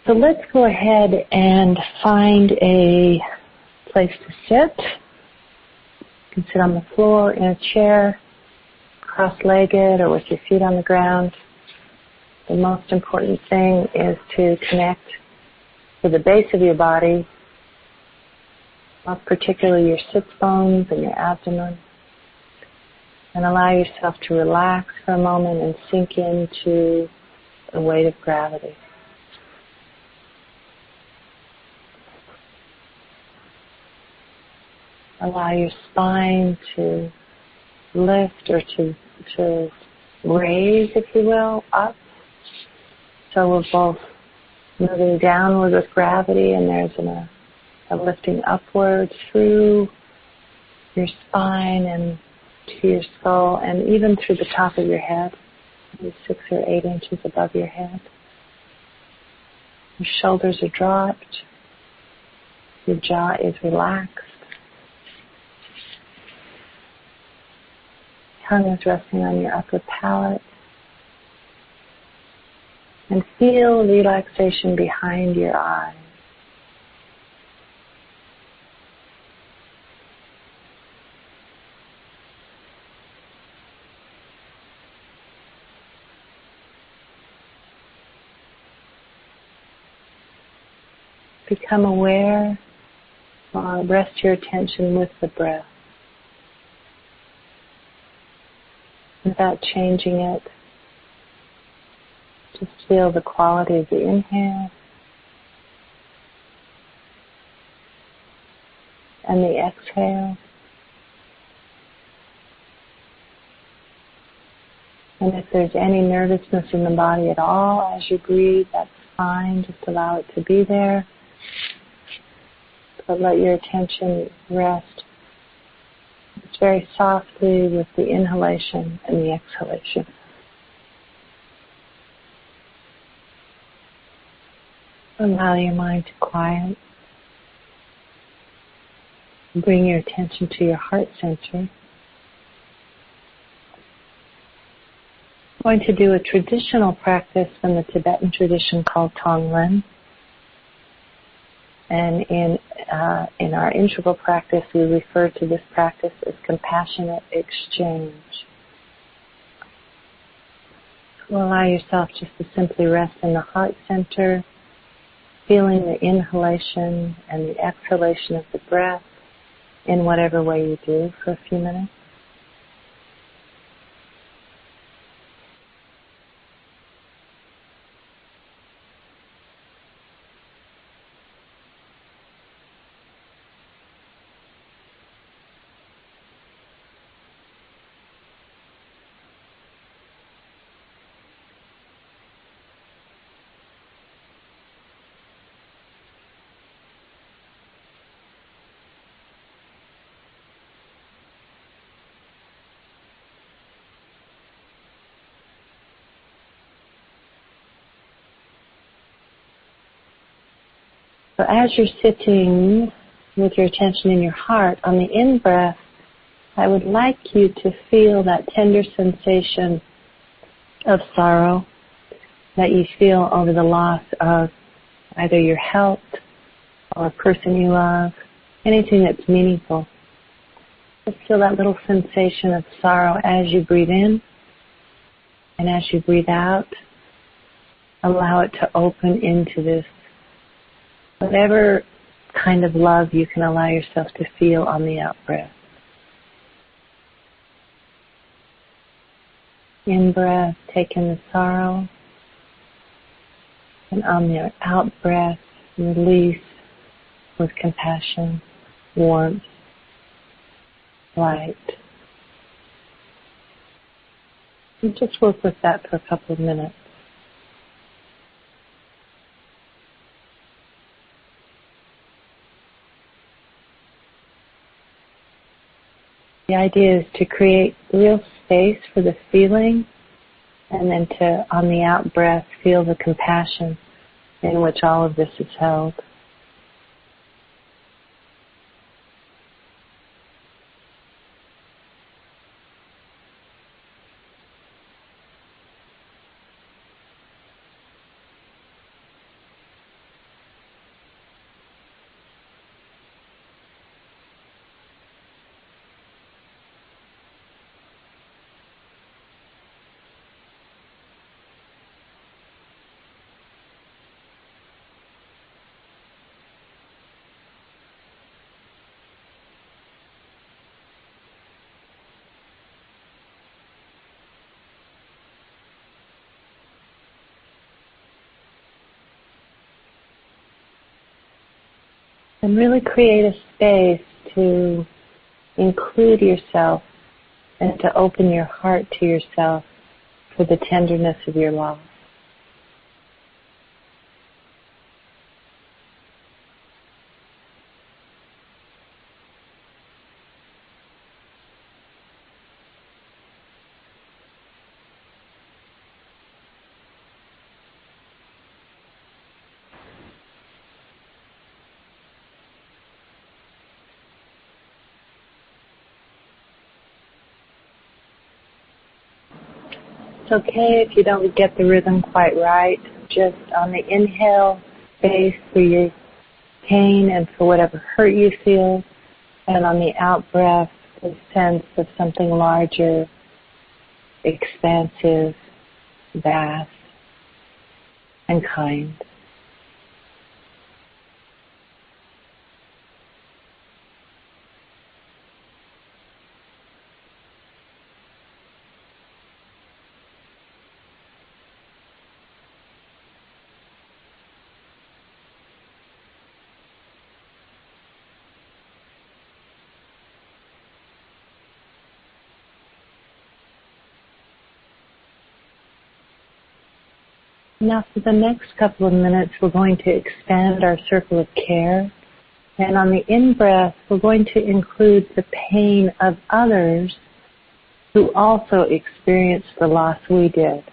So let's go ahead and find a place to sit. You can sit on the floor, in a chair, cross-legged, or with your feet on the ground. The most important thing is to connect to the base of your body, particularly your sits bones and your abdomen, and allow yourself to relax for a moment and sink into the weight of gravity. Allow your spine to lift or to raise, if you will, up. So we're both moving downward with gravity, and there's a lifting upward through your spine and to your skull, and even through the top of your head, maybe 6 or 8 inches above your head. Your shoulders are dropped. Your jaw is relaxed. Tongue is resting on your upper palate. And feel relaxation behind your eyes. Become aware, rest your attention with the breath. Without changing it, just feel the quality of the inhale and the exhale. And if there's any nervousness in the body at all as you breathe, that's fine. Just allow it to be there. But let your attention rest just very softly with the inhalation and the exhalation. Allow your mind to quiet. Bring your attention to your heart center. I'm going to do a traditional practice from the Tibetan tradition called Tonglen. And in our integral practice, we refer to this practice as compassionate exchange. So allow yourself just to simply rest in the heart center, feeling the inhalation and the exhalation of the breath in whatever way you do for a few minutes. So as you're sitting with your attention in your heart, on the in-breath, I would like you to feel that tender sensation of sorrow that you feel over the loss of either your health or a person you love, anything that's meaningful. Just feel that little sensation of sorrow as you breathe in, and as you breathe out, allow it to open into this. Whatever kind of love you can allow yourself to feel on the out-breath. In-breath, take in the sorrow. And on the out-breath, release with compassion, warmth, light. And just work with that for a couple of minutes. The idea is to create real space for the feeling, and then to, on the out-breath, feel the compassion in which all of this is held. And really create a space to include yourself and to open your heart to yourself for the tenderness of your loss. It's okay if you don't get the rhythm quite right. Just on the inhale, space for your pain and for whatever hurt you feel. And on the out breath, the sense of something larger, expansive, vast, and kind. Now for the next couple of minutes, we're going to expand our circle of care. And on the in-breath, we're going to include the pain of others who also experienced the loss we did.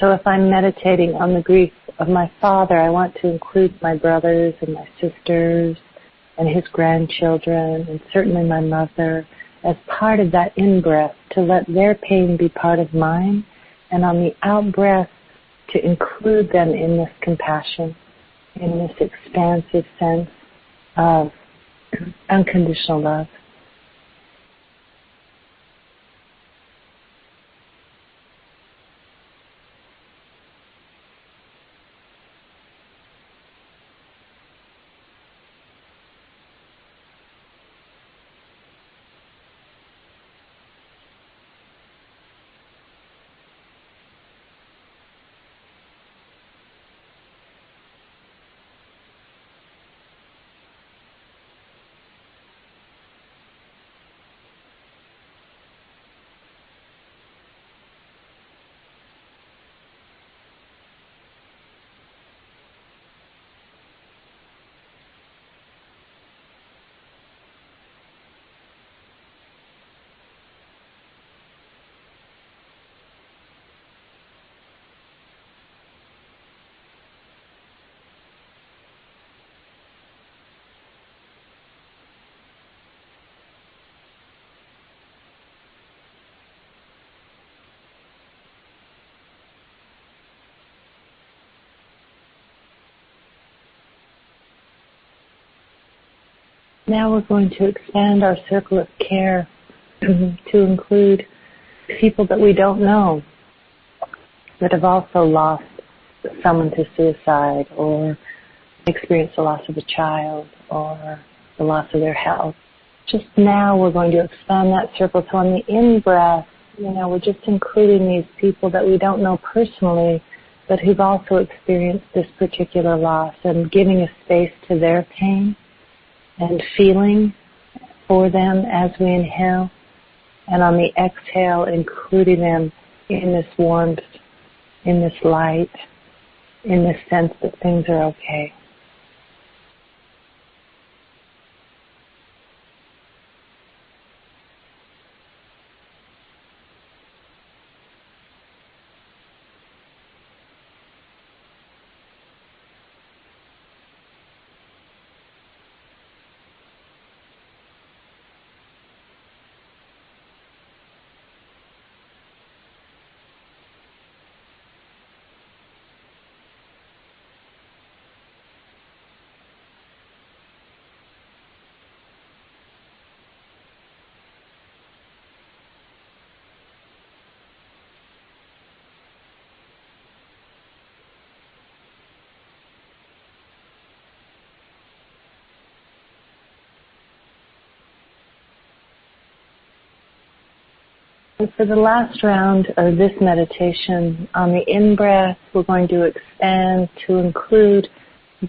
So if I'm meditating on the grief of my father, I want to include my brothers and my sisters and his grandchildren and certainly my mother as part of that in-breath to let their pain be part of mine. And on the out-breath, to include them in this compassion, in this expansive sense of unconditional love. Now we're going to expand our circle of care to include people that we don't know that have also lost someone to suicide or experienced the loss of a child or the loss of their health. Just now we're going to expand that circle. So on the in-breath, we're just including these people that we don't know personally but who've also experienced this particular loss and giving a space to their pain and feeling for them as we inhale, and on the exhale, including them in this warmth, in this light, in this sense that things are okay. And for the last round of this meditation, on the in-breath, we're going to expand to include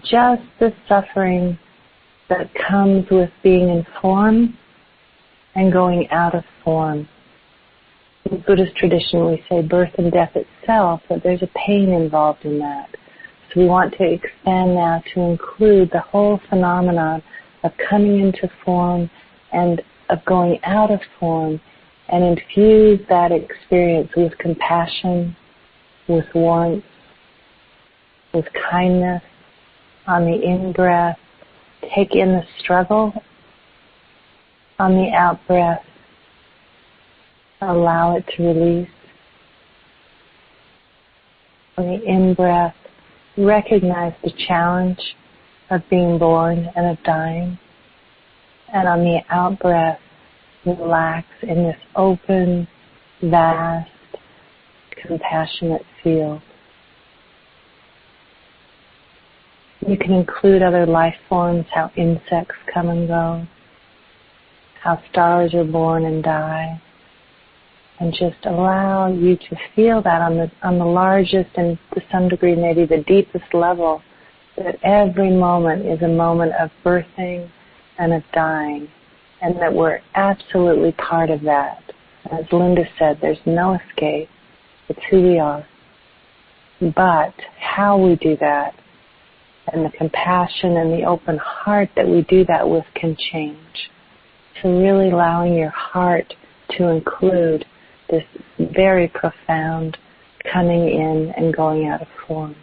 just the suffering that comes with being in form and going out of form. In Buddhist tradition, we say birth and death itself, but there's a pain involved in that. So we want to expand now to include the whole phenomenon of coming into form and of going out of form, and infuse that experience with compassion, with warmth, with kindness. On the in-breath, take in the struggle. On the out-breath, allow it to release. On the in-breath, recognize the challenge of being born and of dying. And on the out-breath, relax in this open, vast, compassionate field. You can include other life forms, how insects come and go, how stars are born and die, and just allow you to feel that on the largest and to some degree maybe the deepest level, that every moment is a moment of birthing and of dying, and that we're absolutely part of that. As Linda said, there's no escape. It's who we are. But how we do that, and the compassion and the open heart that we do that with can change. So really allowing your heart to include this very profound coming in and going out of form.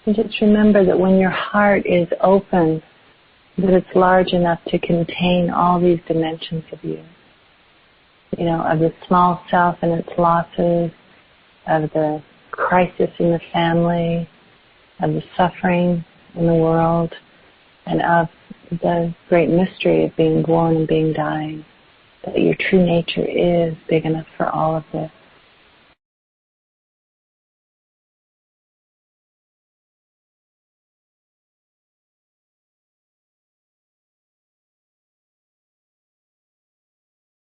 And just remember that when your heart is open, that it's large enough to contain all these dimensions of you. You know, of the small self and its losses, of the crisis in the family, of the suffering in the world, and of the great mystery of being born and being dying. That your true nature is big enough for all of this.